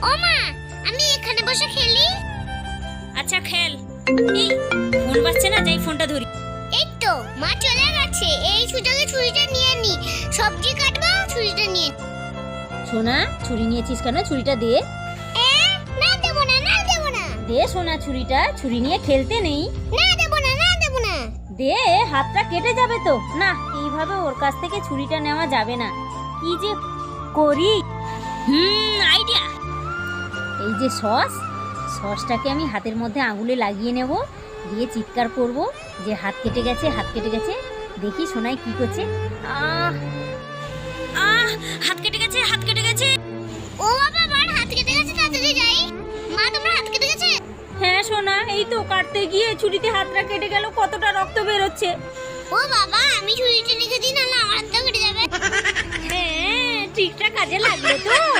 ও মা, আমি এখানে বসে খেলি। আচ্ছা খেল। এই ফোন বাজছে না, যাই ফোনটা ধরি। এই তো মা চলে গেছে, এই সুযোগে ছুরিটা নিয়ে নি। সবজি কাটবো, ছুরিটা নিয়ে। সোনা, ছুরি নিয়েছিস কেন? ছুরিটা দে। না দেবো না, না দেবো না। দে সোনা ছুরিটা, ছুরি নিয়ে খেলতে নেই। না দেবো না, না দেবো না। দে, হাতটা কেটে যাবে তো। না, এইভাবে ওর কাছ থেকে ছুরিটা নেওয়া যাবে না। কি যে করি। আইডিয়া। এই যে সসটাকে আমি হাতের মধ্যে আঙুলে লাগিয়ে নেব, দিয়ে চিৎকার করব যে হাত কেটে গেছে, হাত কেটে গেছে। দেখি সোনাই কি করছে। আহ আহ হাত কেটে গেছে, হাত কেটে গেছে। ও বাবা, আমার হাত কেটে গেছে, তাড়াতাড়ি যাই। মা, তোমার হাত কেটে গেছে? হ্যাঁ সোনা, এই তো কাটতে গিয়ে ছুরিতে হাতটা কেটে গেল, কতটা রক্ত বেরোচ্ছে। ও বাবা, আমি ছুরিটা রেখে দিই, নাহলে আমার হাতটা কেটে যাবে। হ্যাঁ, ঠিকঠাক কাজে লাগলো তো।